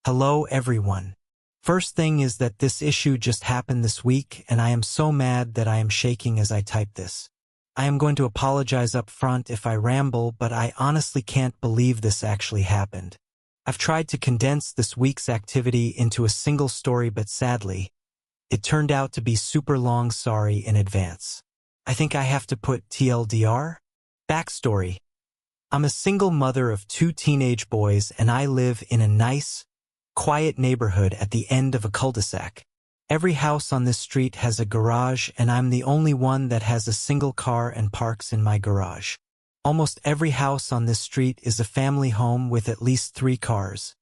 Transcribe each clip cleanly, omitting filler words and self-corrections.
Hello everyone. First thing is that this issue just happened this week and I am so mad that I am shaking as I type this. I am going to apologize up front if I ramble, but I honestly can't believe this actually happened. I've tried to condense this week's activity into a single story, but sadly, it turned out to be super long. Sorry in advance. I think I have to put TLDR? Backstory. I'm a single mother of 2 teenage boys and I live in a nice, quiet neighborhood at the end of a cul-de-sac. Every house on this street has a garage and I'm the only one that has a single car and parks in my garage. Almost every house on this street is a family home with at least 3 cars,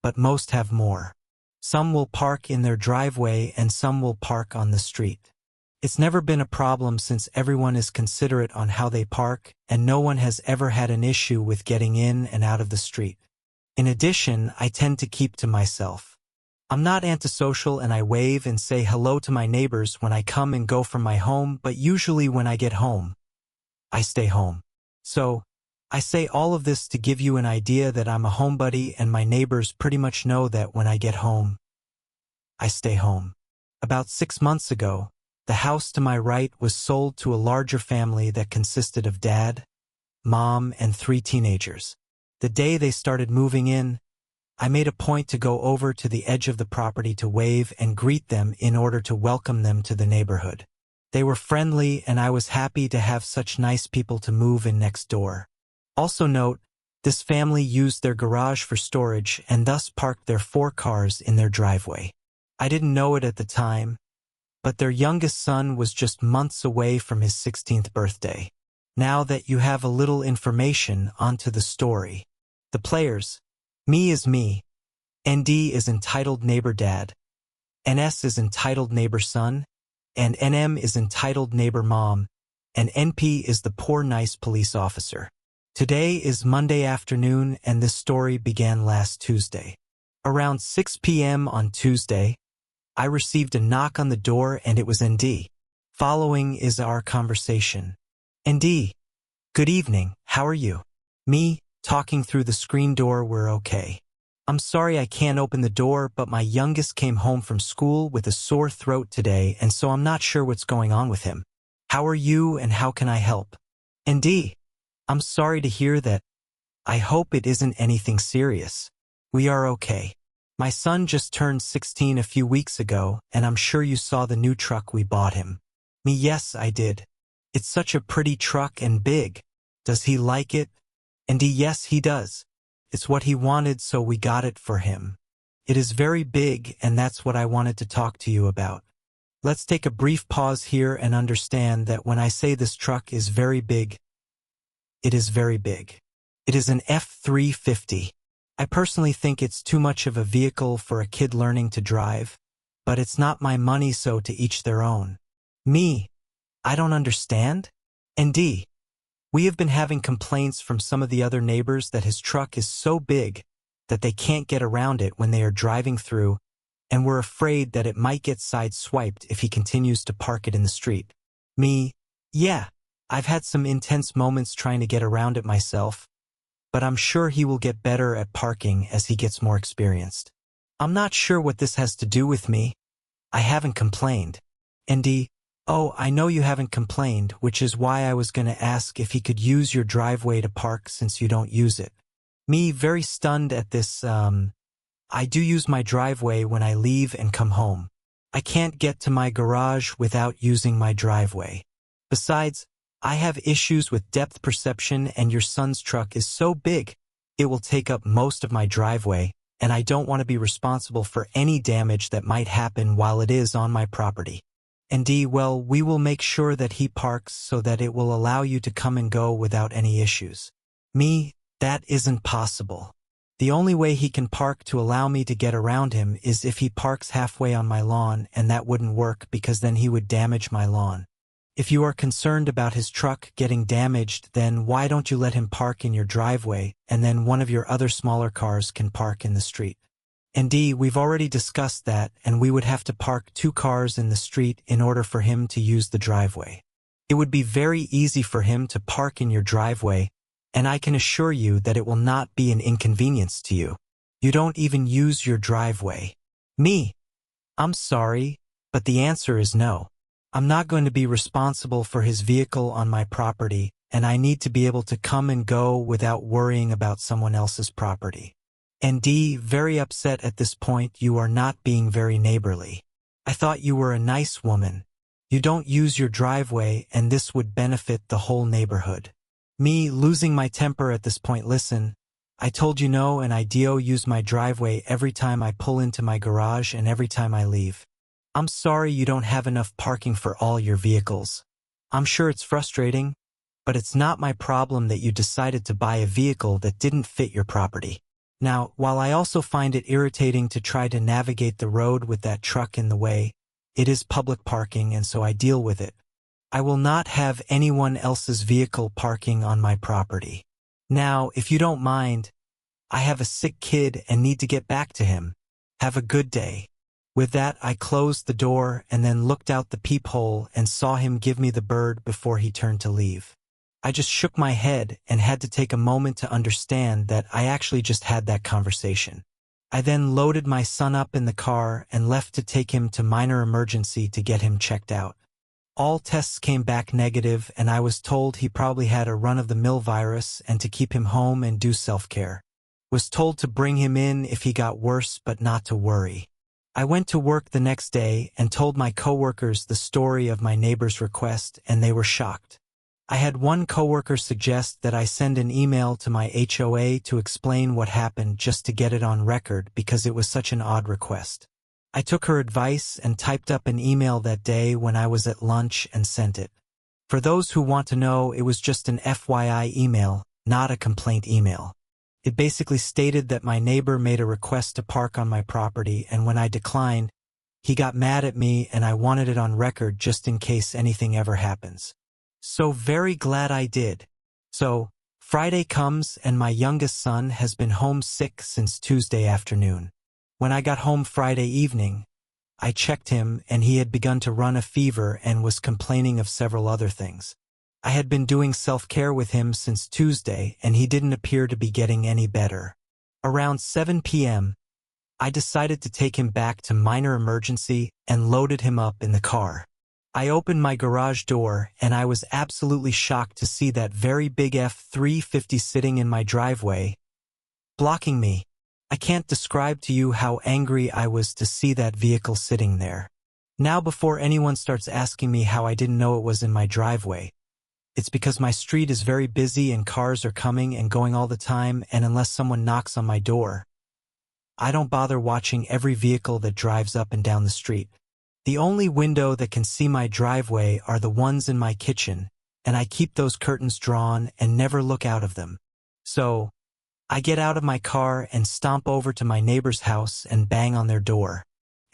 but most have more. Some will park in their driveway and some will park on the street. It's never been a problem since everyone is considerate on how they park and no one has ever had an issue with getting in and out of the street. In addition, I tend to keep to myself. I'm not antisocial and I wave and say hello to my neighbors when I come and go from my home, but usually when I get home, I stay home. So, I say all of this to give you an idea that I'm a homebody and my neighbors pretty much know that when I get home, I stay home. About 6 months ago, the house to my right was sold to a larger family that consisted of dad, mom, and 3 teenagers. The day they started moving in, I made a point to go over to the edge of the property to wave and greet them in order to welcome them to the neighborhood. They were friendly and I was happy to have such nice people to move in next door. Also note, this family used their garage for storage and thus parked their 4 cars in their driveway. I didn't know it at the time, but their youngest son was just months away from his 16th birthday. Now that you have a little information, onto the story. The players. Me is me. ND is entitled neighbor dad. NS is entitled neighbor son. And NM is entitled neighbor mom. And NP is the poor nice police officer. Today is Monday afternoon and this story began last Tuesday. Around 6 p.m. on Tuesday, I received a knock on the door and it was ND. Following is our conversation. ND. Good evening, how are you? Me, talking through the screen door. We're okay. I'm sorry I can't open the door, but my youngest came home from school with a sore throat today and so I'm not sure what's going on with him. How are you and how can I help? ND. I'm sorry to hear that. I hope it isn't anything serious. We are okay. My son just turned 16 a few weeks ago and I'm sure you saw the new truck we bought him. Me, yes, I did. It's such a pretty truck and big. Does he like it? And yes, he does. It's what he wanted, so we got it for him. It is very big, and that's what I wanted to talk to you about. Let's take a brief pause here and understand that when I say this truck is very big, it is very big. It is an F-350. I personally think it's too much of a vehicle for a kid learning to drive, but it's not my money, so to each their own. Me, I don't understand? ND. We have been having complaints from some of the other neighbors that his truck is so big that they can't get around it when they are driving through, and we're afraid that it might get sideswiped if he continues to park it in the street. Me, yeah, I've had some intense moments trying to get around it myself, but I'm sure he will get better at parking as he gets more experienced. I'm not sure what this has to do with me. I haven't complained. ND. Oh, I know you haven't complained, which is why I was going to ask if he could use your driveway to park since you don't use it. Me, very stunned at this. I do use my driveway when I leave and come home. I can't get to my garage without using my driveway. Besides, I have issues with depth perception and your son's truck is so big, it will take up most of my driveway, and I don't want to be responsible for any damage that might happen while it is on my property. ND. Well, we will make sure that he parks so that it will allow you to come and go without any issues. Me, that isn't possible. The only way he can park to allow me to get around him is if he parks halfway on my lawn, and that wouldn't work because then he would damage my lawn. If you are concerned about his truck getting damaged, then why don't you let him park in your driveway and then one of your other smaller cars can park in the street? ND. We've already discussed that, and we would have to park 2 cars in the street in order for him to use the driveway. It would be very easy for him to park in your driveway, and I can assure you that it will not be an inconvenience to you. You don't even use your driveway. Me. I'm sorry, but the answer is no. I'm not going to be responsible for his vehicle on my property, and I need to be able to come and go without worrying about someone else's property. And D, very upset at this point, you are not being very neighborly. I thought you were a nice woman. You don't use your driveway, and this would benefit the whole neighborhood. Me, losing my temper at this point, listen, I told you no, and I do use my driveway every time I pull into my garage and every time I leave. I'm sorry you don't have enough parking for all your vehicles. I'm sure it's frustrating, but it's not my problem that you decided to buy a vehicle that didn't fit your property. Now, while I also find it irritating to try to navigate the road with that truck in the way, it is public parking and so I deal with it. I will not have anyone else's vehicle parking on my property. Now, if you don't mind, I have a sick kid and need to get back to him. Have a good day. With that, I closed the door and then looked out the peephole and saw him give me the bird before he turned to leave. I just shook my head and had to take a moment to understand that I actually just had that conversation. I then loaded my son up in the car and left to take him to minor emergency to get him checked out. All tests came back negative and I was told he probably had a run-of-the-mill virus and to keep him home and do self-care. Was told to bring him in if he got worse but not to worry. I went to work the next day and told my coworkers the story of my neighbor's request and they were shocked. I had one coworker suggest that I send an email to my HOA to explain what happened just to get it on record because it was such an odd request. I took her advice and typed up an email that day when I was at lunch and sent it. For those who want to know, it was just an FYI email, not a complaint email. It basically stated that my neighbor made a request to park on my property and when I declined, he got mad at me and I wanted it on record just in case anything ever happens. So very glad I did. So, Friday comes and my youngest son has been home sick since Tuesday afternoon. When I got home Friday evening, I checked him and he had begun to run a fever and was complaining of several other things. I had been doing self-care with him since Tuesday and he didn't appear to be getting any better. Around 7 p.m., I decided to take him back to minor emergency and loaded him up in the car. I opened my garage door and I was absolutely shocked to see that very big F-350 sitting in my driveway, blocking me. I can't describe to you how angry I was to see that vehicle sitting there. Now before anyone starts asking me how I didn't know it was in my driveway, it's because my street is very busy and cars are coming and going all the time, and unless someone knocks on my door, I don't bother watching every vehicle that drives up and down the street. The only window that can see my driveway are the ones in my kitchen, and I keep those curtains drawn and never look out of them. So, I get out of my car and stomp over to my neighbor's house and bang on their door.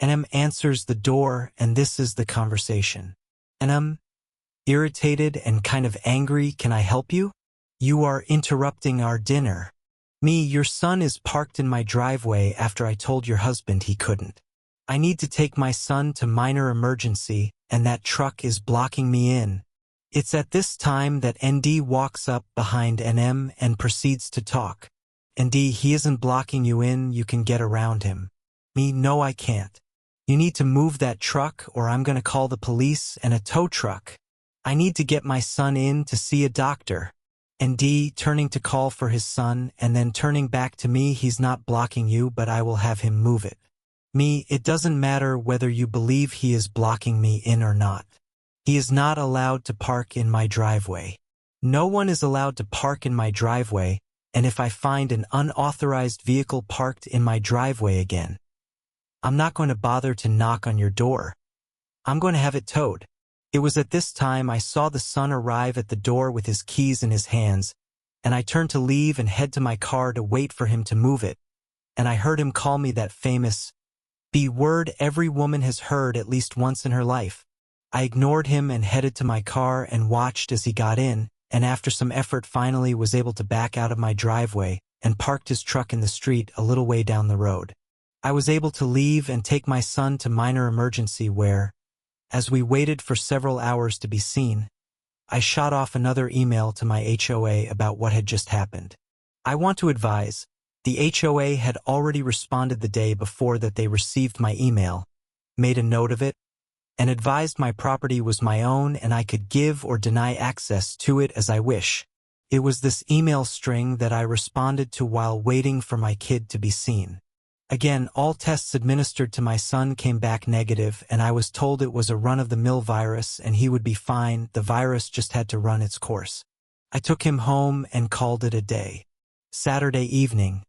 NM answers the door and this is the conversation. NM, irritated and kind of angry, can I help you? You are interrupting our dinner. Me, your son is parked in my driveway after I told your husband he couldn't. I need to take my son to minor emergency and that truck is blocking me in. It's at this time that ND walks up behind NM and proceeds to talk. ND, he isn't blocking you in, you can get around him. Me, no I can't. You need to move that truck or I'm gonna call the police and a tow truck. I need to get my son in to see a doctor. ND, turning to call for his son and then turning back to me, he's not blocking you but I will have him move it. Me, it doesn't matter whether you believe he is blocking me in or not. He is not allowed to park in my driveway. No one is allowed to park in my driveway, and if I find an unauthorized vehicle parked in my driveway again, I'm not going to bother to knock on your door. I'm going to have it towed. It was at this time I saw the son arrive at the door with his keys in his hands, and I turned to leave and head to my car to wait for him to move it, and I heard him call me that famous B word every woman has heard at least once in her life. I ignored him and headed to my car and watched as he got in, and after some effort finally was able to back out of my driveway and parked his truck in the street a little way down the road. I was able to leave and take my son to minor emergency where, as we waited for several hours to be seen, I shot off another email to my HOA about what had just happened. I want to advise, The HOA had already responded the day before that they received my email, made a note of it, and advised my property was my own and I could give or deny access to it as I wish. It was this email string that I responded to while waiting for my kid to be seen. Again, all tests administered to my son came back negative, and I was told it was a run-of-the-mill virus and he would be fine. The virus just had to run its course. I took him home and called it a day. Saturday evening,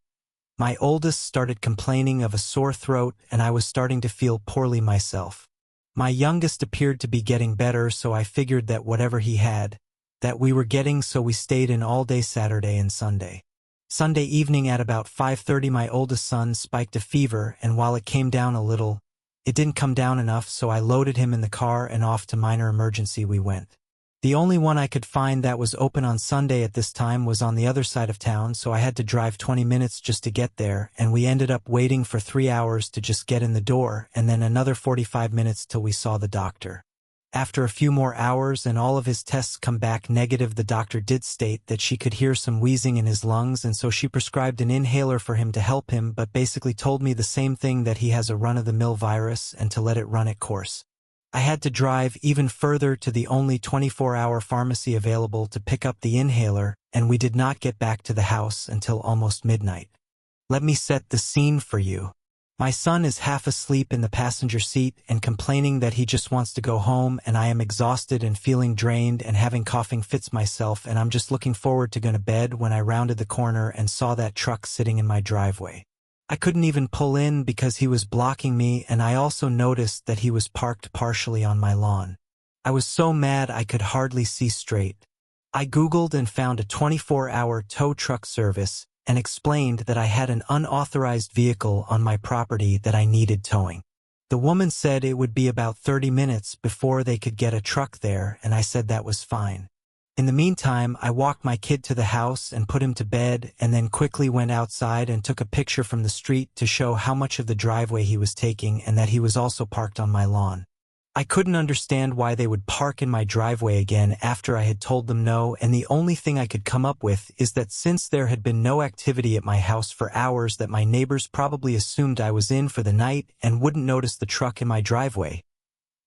my oldest started complaining of a sore throat and I was starting to feel poorly myself. My youngest appeared to be getting better, so I figured that whatever he had, that we were getting, so we stayed in all day Saturday and Sunday. Sunday evening at about 5:30 my oldest son spiked a fever, and while it came down a little, it didn't come down enough, so I loaded him in the car and off to minor emergency we went. The only one I could find that was open on Sunday at this time was on the other side of town, so I had to drive 20 minutes just to get there, and we ended up waiting for 3 hours to just get in the door, and then another 45 minutes till we saw the doctor. After a few more hours and all of his tests come back negative, the doctor did state that she could hear some wheezing in his lungs, and so she prescribed an inhaler for him to help him, but basically told me the same thing, that he has a run-of-the-mill virus and to let it run its course. I had to drive even further to the only 24-hour pharmacy available to pick up the inhaler, and we did not get back to the house until almost midnight. Let me set the scene for you. My son is half asleep in the passenger seat and complaining that he just wants to go home, and I am exhausted and feeling drained and having coughing fits myself, and I'm just looking forward to going to bed when I rounded the corner and saw that truck sitting in my driveway. I couldn't even pull in because he was blocking me, and I also noticed that he was parked partially on my lawn. I was so mad I could hardly see straight. I Googled and found a 24-hour tow truck service and explained that I had an unauthorized vehicle on my property that I needed towing. The woman said it would be about 30 minutes before they could get a truck there, and I said that was fine. In the meantime, I walked my kid to the house and put him to bed, and then quickly went outside and took a picture from the street to show how much of the driveway he was taking and that he was also parked on my lawn. I couldn't understand why they would park in my driveway again after I had told them no, and the only thing I could come up with is that since there had been no activity at my house for hours, that my neighbors probably assumed I was in for the night and wouldn't notice the truck in my driveway.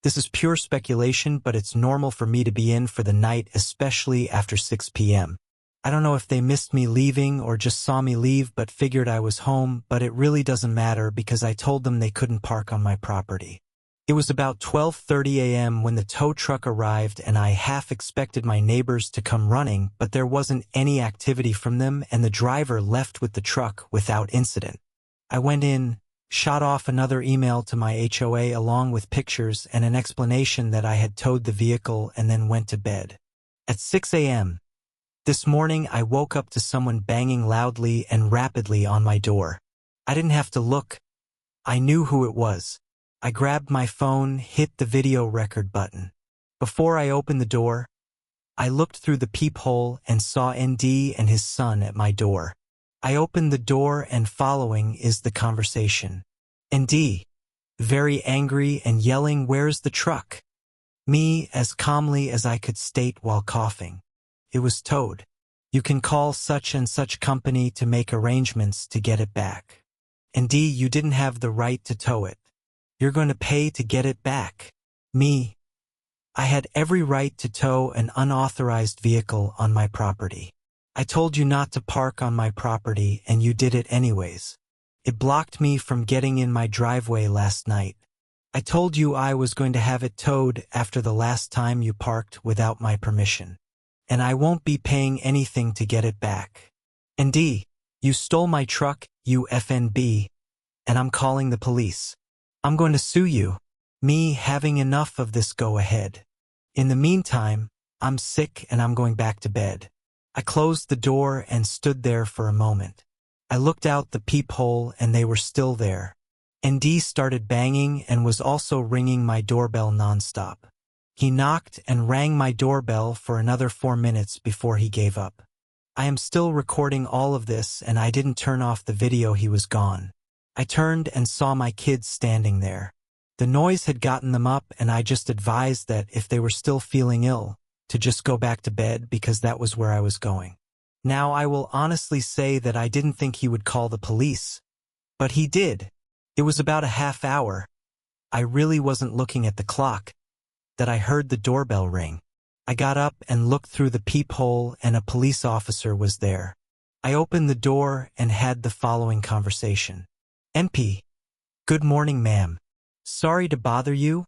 This is pure speculation, but it's normal for me to be in for the night, especially after 6 p.m. I don't know if they missed me leaving or just saw me leave but figured I was home, but it really doesn't matter because I told them they couldn't park on my property. It was about 12:30 a.m. when the tow truck arrived, and I half expected my neighbors to come running, but there wasn't any activity from them, and the driver left with the truck without incident. I went in, shot off another email to my HOA along with pictures and an explanation that I had towed the vehicle, and then went to bed. At 6 a.m. this morning, I woke up to someone banging loudly and rapidly on my door. I didn't have to look. I knew who it was. I grabbed my phone, hit the video record button. Before I opened the door, I looked through the peephole and saw ND and his son at my door. I opened the door, and following is the conversation. ND, very angry and yelling, "Where's the truck?" Me, as calmly as I could state while coughing, "It was towed. You can call such and such company to make arrangements to get it back." ND, you didn't have the right to tow it. You're going to pay to get it back. Me, I had every right to tow an unauthorized vehicle on my property. I told you not to park on my property, and you did it anyways. It blocked me from getting in my driveway last night. I told you I was going to have it towed after the last time you parked without my permission. And I won't be paying anything to get it back. ND, you stole my truck, you FNB, and I'm calling the police. I'm going to sue you. Me, having enough of this, go ahead. In the meantime, I'm sick and I'm going back to bed. I closed the door and stood there for a moment. I looked out the peephole and they were still there. ND started banging and was also ringing my doorbell nonstop. He knocked and rang my doorbell for another 4 minutes before he gave up. I am still recording all of this, and I didn't turn off the video. He was gone. I turned and saw my kids standing there. The noise had gotten them up, and I just advised that if they were still feeling ill, to just go back to bed because that was where I was going. Now I will honestly say that I didn't think he would call the police. But he did. It was about a half hour. I really wasn't looking at the clock, that I heard the doorbell ring. I got up and looked through the peephole and a police officer was there. I opened the door and had the following conversation. MP. Good morning, ma'am. Sorry to bother you,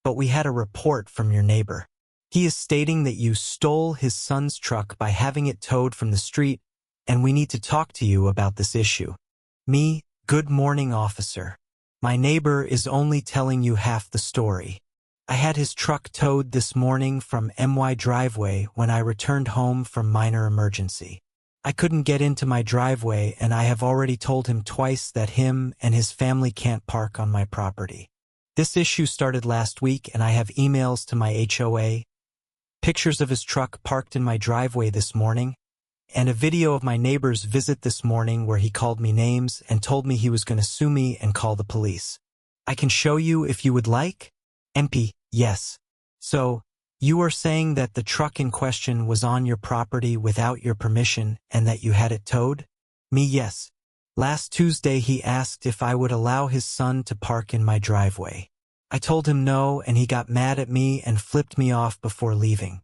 but we had a report from your neighbor. He is stating that you stole his son's truck by having it towed from the street, and we need to talk to you about this issue. Me, good morning, officer. My neighbor is only telling you half the story. I had his truck towed this morning from my driveway when I returned home from minor emergency. I couldn't get into my driveway and I have already told him twice that him and his family can't park on my property. This issue started last week and I have emails to my HOA, pictures of his truck parked in my driveway this morning, and a video of my neighbor's visit this morning where he called me names and told me he was going to sue me and call the police. I can show you if you would like? MP, yes. So, you are saying that the truck in question was on your property without your permission and that you had it towed? Me, yes. Last Tuesday he asked if I would allow his son to park in my driveway. I told him no and he got mad at me and flipped me off before leaving.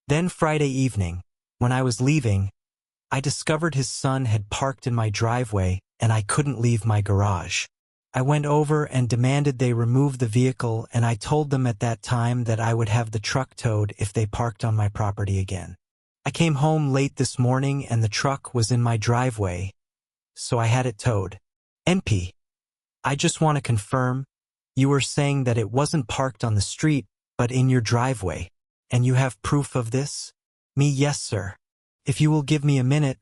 Then Friday evening, when I was leaving, I discovered his son had parked in my driveway and I couldn't leave my garage. I went over and demanded they remove the vehicle and I told them at that time that I would have the truck towed if they parked on my property again. I came home late this morning and the truck was in my driveway, so I had it towed. MP, I just want to confirm, you were saying that it wasn't parked on the street, but in your driveway, and you have proof of this? Me, yes, sir. If you will give me a minute,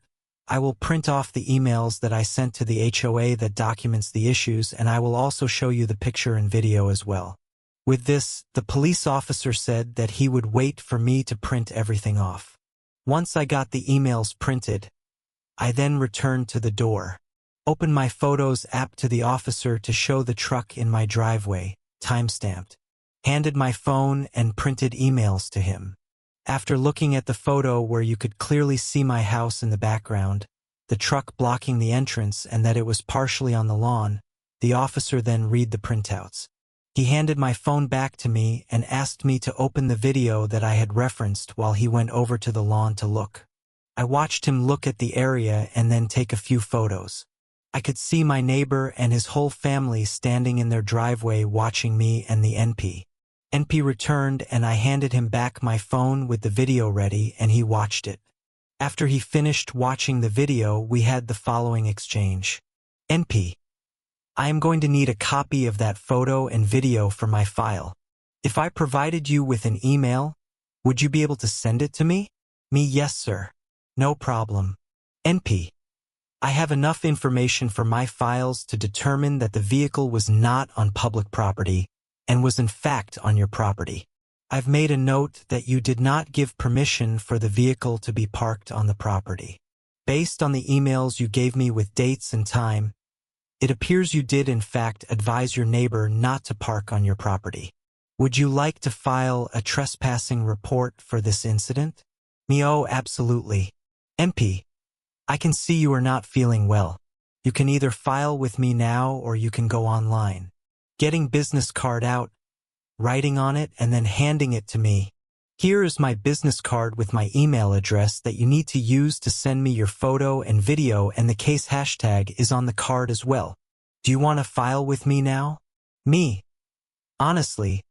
I will print off the emails that I sent to the HOA that documents the issues and I will also show you the picture and video as well. With this, the police officer said that he would wait for me to print everything off. Once I got the emails printed, I then returned to the door, opened my Photos app to the officer to show the truck in my driveway, timestamped, handed my phone and printed emails to him. After looking at the photo where you could clearly see my house in the background, the truck blocking the entrance and that it was partially on the lawn, the officer then read the printouts. He handed my phone back to me and asked me to open the video that I had referenced while he went over to the lawn to look. I watched him look at the area and then take a few photos. I could see my neighbor and his whole family standing in their driveway watching me and the NP. NP returned and I handed him back my phone with the video ready and he watched it. After he finished watching the video, we had the following exchange. NP, I am going to need a copy of that photo and video for my file. If I provided you with an email, would you be able to send it to me? Me, yes, sir. No problem. NP, I have enough information for my files to determine that the vehicle was not on public property and was in fact on your property. I've made a note that you did not give permission for the vehicle to be parked on the property. Based on the emails you gave me with dates and time, it appears you did in fact advise your neighbor not to park on your property. Would you like to file a trespassing report for this incident? Me, oh, absolutely. MP, I can see you are not feeling well. You can either file with me now or you can go online. Getting business card out, writing on it, and then handing it to me. Here is my business card with my email address that you need to use to send me your photo and video, and the case hashtag is on the card as well. Do you want to file with me now? Me. Honestly,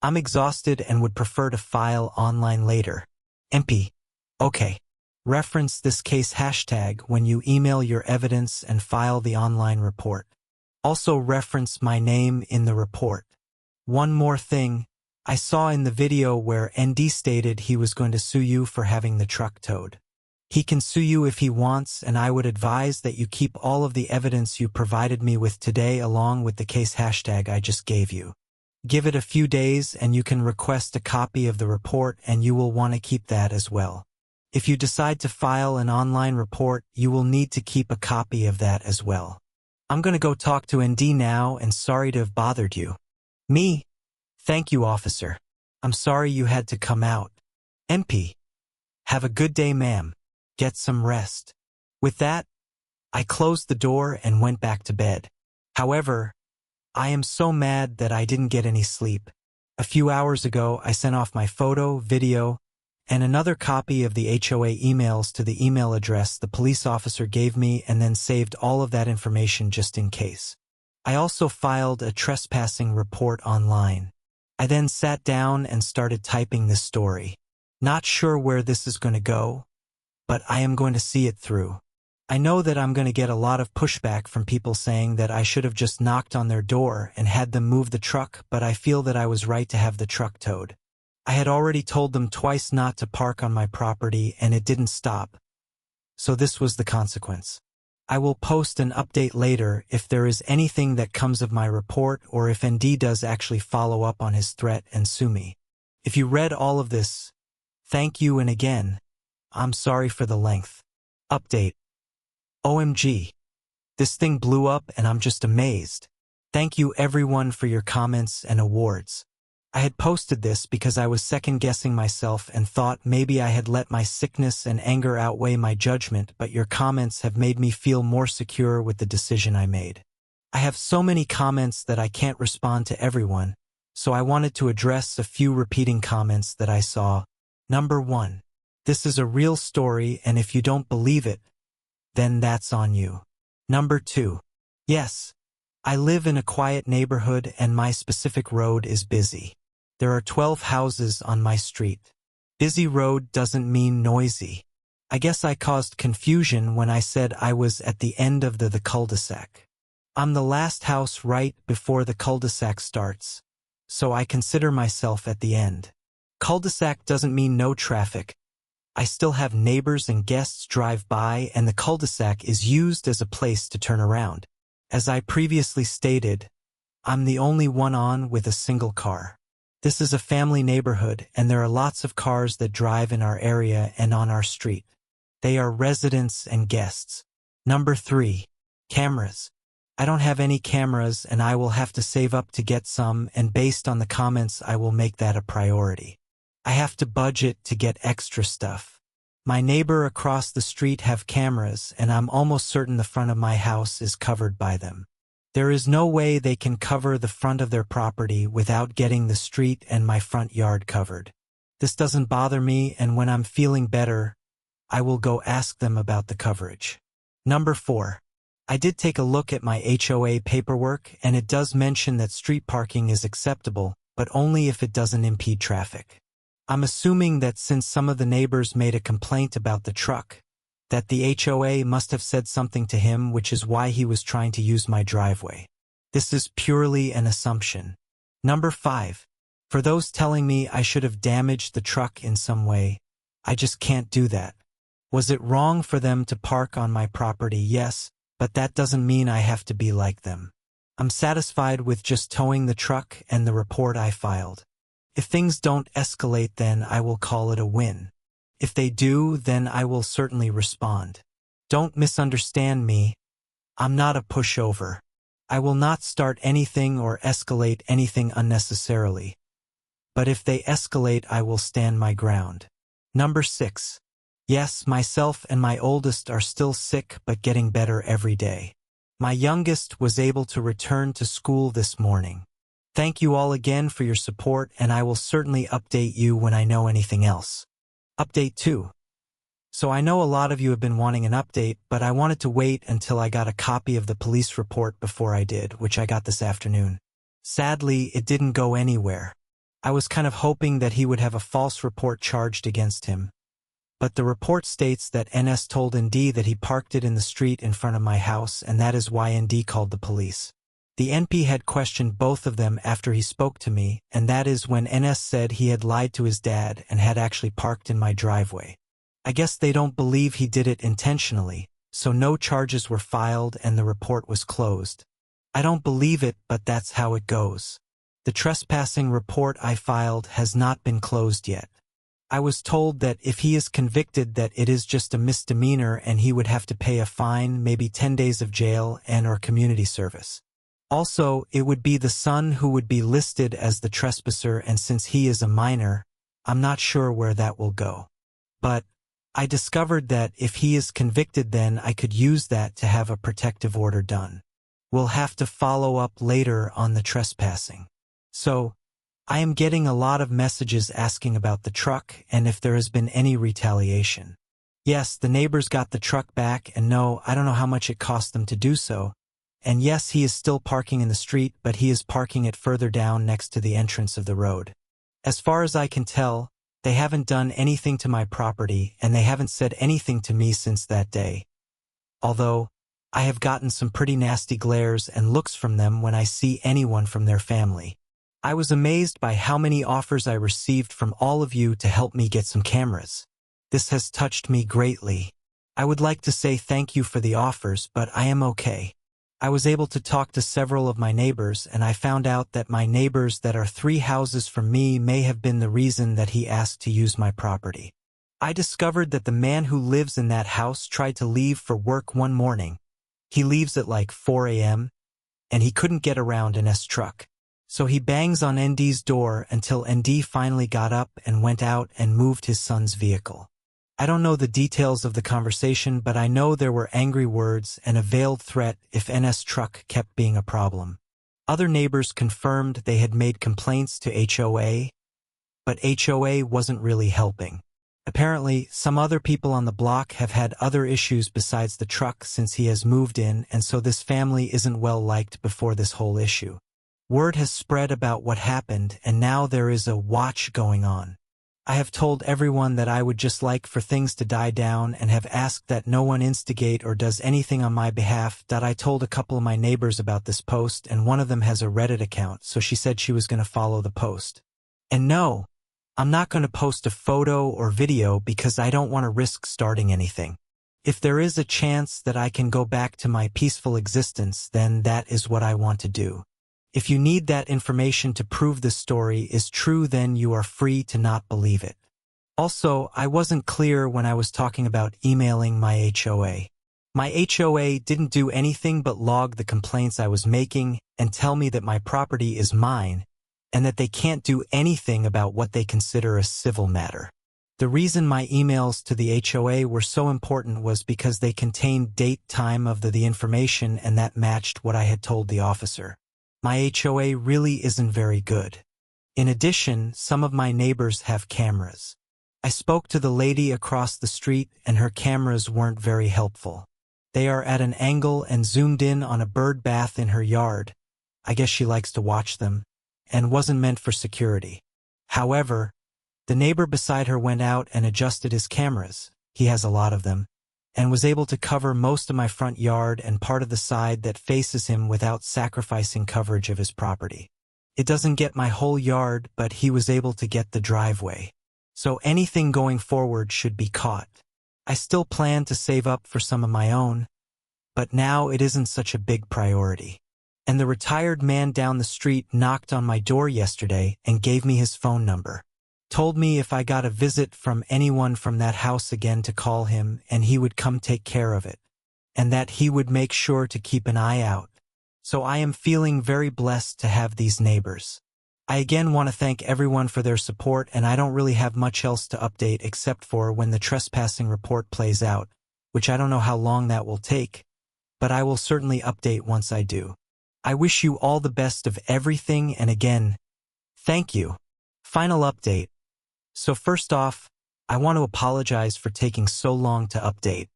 I'm exhausted and would prefer to file online later. MP. Okay. Reference this case hashtag when you email your evidence and file the online report. Also reference my name in the report. One more thing, I saw in the video where ND stated he was going to sue you for having the truck towed. He can sue you if he wants, and I would advise that you keep all of the evidence you provided me with today along with the case hashtag I just gave you. Give it a few days and you can request a copy of the report and you will want to keep that as well. If you decide to file an online report, you will need to keep a copy of that as well. I'm going to go talk to ND now and sorry to have bothered you. Me. Thank you, officer. I'm sorry you had to come out. MP. Have a good day, ma'am. Get some rest. With that, I closed the door and went back to bed. However, I am so mad that I didn't get any sleep. A few hours ago, I sent off my photo, video, and another copy of the HOA emails to the email address the police officer gave me and then saved all of that information just in case. I also filed a trespassing report online. I then sat down and started typing this story. Not sure where this is going to go, but I am going to see it through. I know that I'm going to get a lot of pushback from people saying that I should have just knocked on their door and had them move the truck, but I feel that I was right to have the truck towed. I had already told them twice not to park on my property and it didn't stop. So this was the consequence. I will post an update later if there is anything that comes of my report or if ND does actually follow up on his threat and sue me. If you read all of this, thank you, and again, I'm sorry for the length. Update. OMG. This thing blew up and I'm just amazed. Thank you everyone for your comments and awards. I had posted this because I was second-guessing myself and thought maybe I had let my sickness and anger outweigh my judgment, but your comments have made me feel more secure with the decision I made. I have so many comments that I can't respond to everyone, so I wanted to address a few repeating comments that I saw. Number 1. This is a real story, and if you don't believe it, then that's on you. Number 2. Yes, I live in a quiet neighborhood and my specific road is busy. There are 12 houses on my street. Busy road doesn't mean noisy. I guess I caused confusion when I said I was at the end of the cul-de-sac. I'm the last house right before the cul-de-sac starts, so I consider myself at the end. Cul-de-sac doesn't mean no traffic. I still have neighbors and guests drive by, and the cul-de-sac is used as a place to turn around. As I previously stated, I'm the only one on with a single car. This is a family neighborhood, and there are lots of cars that drive in our area and on our street. They are residents and guests. Number 3. Cameras. I don't have any cameras, and I will have to save up to get some, and based on the comments I will make that a priority. I have to budget to get extra stuff. My neighbor across the street have cameras, and I'm almost certain the front of my house is covered by them. There is no way they can cover the front of their property without getting the street and my front yard covered. This doesn't bother me, and when I'm feeling better, I will go ask them about the coverage. Number 4. I did take a look at my HOA paperwork, and it does mention that street parking is acceptable, but only if it doesn't impede traffic. I'm assuming that since some of the neighbors made a complaint about the truck, that the HOA must have said something to him, which is why he was trying to use my driveway. This is purely an assumption. Number 5. For those telling me I should have damaged the truck in some way, I just can't do that. Was it wrong for them to park on my property? Yes, but that doesn't mean I have to be like them. I'm satisfied with just towing the truck and the report I filed. If things don't escalate, then I will call it a win. If they do, then I will certainly respond. Don't misunderstand me. I'm not a pushover. I will not start anything or escalate anything unnecessarily. But if they escalate, I will stand my ground. Number 6. Yes, myself and my oldest are still sick but getting better every day. My youngest was able to return to school this morning. Thank you all again for your support, and I will certainly update you when I know anything else. Update 2. So I know a lot of you have been wanting an update, but I wanted to wait until I got a copy of the police report before I did, which I got this afternoon. Sadly, it didn't go anywhere. I was kind of hoping that he would have a false report charged against him. But the report states that NS told ND that he parked it in the street in front of my house, and that is why ND called the police. The NP had questioned both of them after he spoke to me, and that is when NS said he had lied to his dad and had actually parked in my driveway. I guess they don't believe he did it intentionally, so no charges were filed and the report was closed. I don't believe it, but that's how it goes. The trespassing report I filed has not been closed yet. I was told that if he is convicted that it is just a misdemeanor and he would have to pay a fine, maybe 10 days of jail and/or community service. Also, it would be the son who would be listed as the trespasser, and since he is a minor, I'm not sure where that will go. But I discovered that if he is convicted, then I could use that to have a protective order done. We'll have to follow up later on the trespassing. So, I am getting a lot of messages asking about the truck and if there has been any retaliation. Yes, the neighbors got the truck back, and no, I don't know how much it cost them to do so. And yes, he is still parking in the street, but he is parking it further down next to the entrance of the road. As far as I can tell, they haven't done anything to my property, and they haven't said anything to me since that day. Although, I have gotten some pretty nasty glares and looks from them when I see anyone from their family. I was amazed by how many offers I received from all of you to help me get some cameras. This has touched me greatly. I would like to say thank you for the offers, but I am okay. I was able to talk to several of my neighbors, and I found out that my neighbors that are 3 houses from me may have been the reason that he asked to use my property. I discovered that the man who lives in that house tried to leave for work one morning. He leaves at like 4 a.m., and he couldn't get around an S truck. So he bangs on ND's door until ND finally got up and went out and moved his son's vehicle. I don't know the details of the conversation, but I know there were angry words and a veiled threat if NS truck kept being a problem. Other neighbors confirmed they had made complaints to HOA, but HOA wasn't really helping. Apparently, some other people on the block have had other issues besides the truck since he has moved in, and so this family isn't well liked before this whole issue. Word has spread about what happened, and now there is a watch going on. I have told everyone that I would just like for things to die down and have asked that no one instigate or does anything on my behalf. I told a couple of my neighbors about this post, and one of them has a Reddit account, so she said she was going to follow the post. And no, I'm not going to post a photo or video because I don't want to risk starting anything. If there is a chance that I can go back to my peaceful existence, then that is what I want to do. If you need that information to prove this story is true, then you are free to not believe it. Also, I wasn't clear when I was talking about emailing my HOA. My HOA didn't do anything but log the complaints I was making and tell me that my property is mine and that they can't do anything about what they consider a civil matter. The reason my emails to the HOA were so important was because they contained date, time of the information, and that matched what I had told the officer. My HOA really isn't very good. In addition, some of my neighbors have cameras. I spoke to the lady across the street, and her cameras weren't very helpful. They are at an angle and zoomed in on a bird bath in her yard. I guess she likes to watch them, and wasn't meant for security. However, the neighbor beside her went out and adjusted his cameras. He has a lot of them, and was able to cover most of my front yard and part of the side that faces him without sacrificing coverage of his property. It doesn't get my whole yard, but he was able to get the driveway. So anything going forward should be caught. I still plan to save up for some of my own, but now it isn't such a big priority. And the retired man down the street knocked on my door yesterday and gave me his phone number. Told me if I got a visit from anyone from that house again to call him and he would come take care of it, and that he would make sure to keep an eye out. So I am feeling very blessed to have these neighbors. I again want to thank everyone for their support, and I don't really have much else to update except for when the trespassing report plays out, which I don't know how long that will take, but I will certainly update once I do. I wish you all the best of everything, and again, thank you. Final update. So first off, I want to apologize for taking so long to update.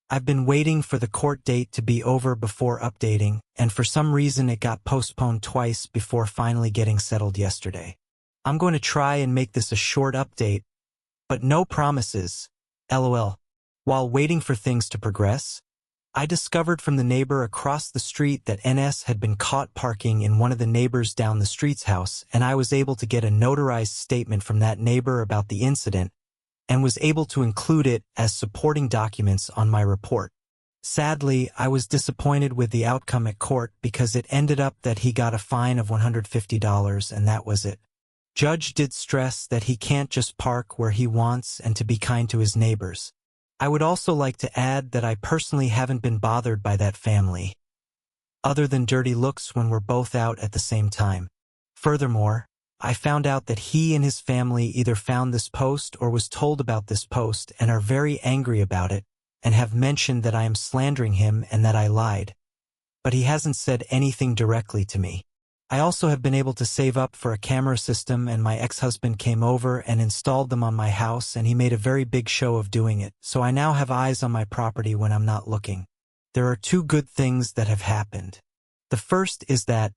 I've been waiting for the court date to be over before updating, and for some reason it got postponed twice before finally getting settled yesterday. I'm going to try and make this a short update, but no promises. LOL. While waiting for things to progress, I discovered from the neighbor across the street that NS had been caught parking in one of the neighbors down the street's house, and I was able to get a notarized statement from that neighbor about the incident and was able to include it as supporting documents on my report. Sadly, I was disappointed with the outcome at court because it ended up that he got a fine of $150 and that was it. Judge did stress that he can't just park where he wants and to be kind to his neighbors. I would also like to add that I personally haven't been bothered by that family, other than dirty looks when we're both out at the same time. Furthermore, I found out that he and his family either found this post or was told about this post and are very angry about it and have mentioned that I am slandering him and that I lied. But he hasn't said anything directly to me. I also have been able to save up for a camera system, and my ex-husband came over and installed them on my house, and he made a very big show of doing it, so I now have eyes on my property when I'm not looking. There are two good things that have happened. The first is that,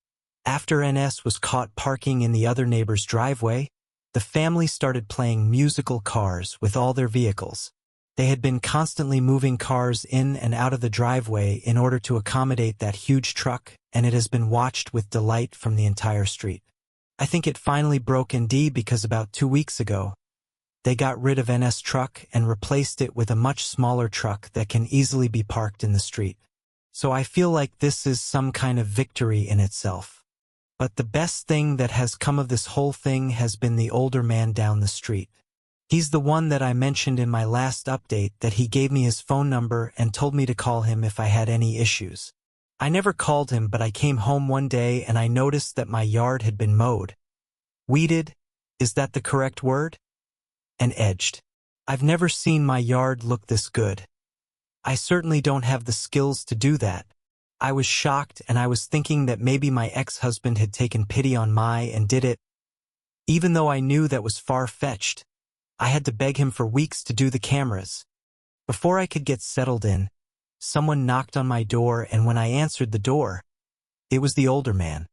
after NS was caught parking in the other neighbor's driveway, the family started playing musical cars with all their vehicles. They had been constantly moving cars in and out of the driveway in order to accommodate that huge truck, and it has been watched with delight from the entire street. I think it finally broke ND because about 2 weeks ago, they got rid of NS truck and replaced it with a much smaller truck that can easily be parked in the street. So I feel like this is some kind of victory in itself. But the best thing that has come of this whole thing has been the older man down the street. He's the one that I mentioned in my last update that he gave me his phone number and told me to call him if I had any issues. I never called him, but I came home one day and I noticed that my yard had been mowed. Weeded, is that the correct word? And edged. I've never seen my yard look this good. I certainly don't have the skills to do that. I was shocked, and I was thinking that maybe my ex-husband had taken pity on my and did it. Even though I knew that was far-fetched, I had to beg him for weeks to do the cameras. Before I could get settled in, someone knocked on my door, and when I answered the door, it was the older man.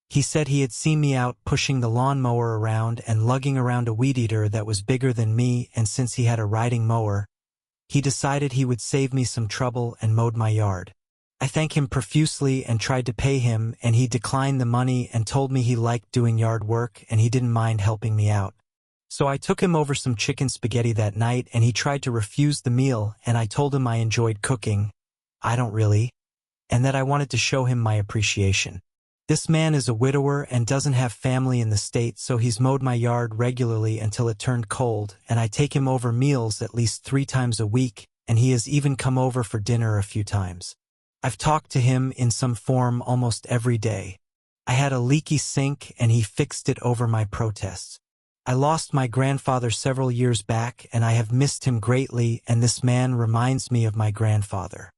He said he had seen me out pushing the lawnmower around and lugging around a weed eater that was bigger than me, and since he had a riding mower, he decided he would save me some trouble and mowed my yard. I thanked him profusely and tried to pay him, and he declined the money and told me he liked doing yard work and he didn't mind helping me out. So I took him over some chicken spaghetti that night, and he tried to refuse the meal, and I told him I enjoyed cooking. I don't really. And that I wanted to show him my appreciation. This man is a widower and doesn't have family in the state, so he's mowed my yard regularly until it turned cold, and I take him over meals at least 3 times a week, and he has even come over for dinner a few times. I've talked to him in some form almost every day. I had a leaky sink, and he fixed it over my protests. I lost my grandfather several years back, and I have missed him greatly, and this man reminds me of my grandfather.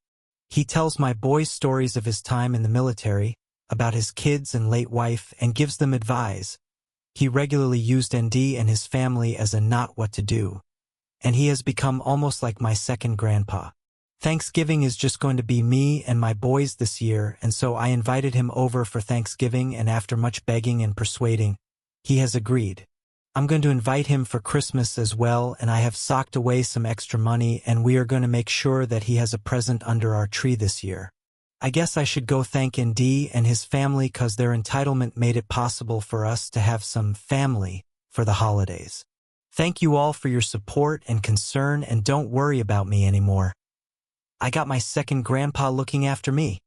He tells my boys stories of his time in the military, about his kids and late wife, and gives them advice. He regularly used ND and his family as a not what to do, and he has become almost like my second grandpa. Thanksgiving is just going to be me and my boys this year, and so I invited him over for Thanksgiving, and after much begging and persuading, he has agreed. I'm going to invite him for Christmas as well, and I have socked away some extra money, and we are going to make sure that he has a present under our tree this year. I guess I should go thank ND and his family, 'cause their entitlement made it possible for us to have some family for the holidays. Thank you all for your support and concern, and don't worry about me anymore. I got my second grandpa looking after me.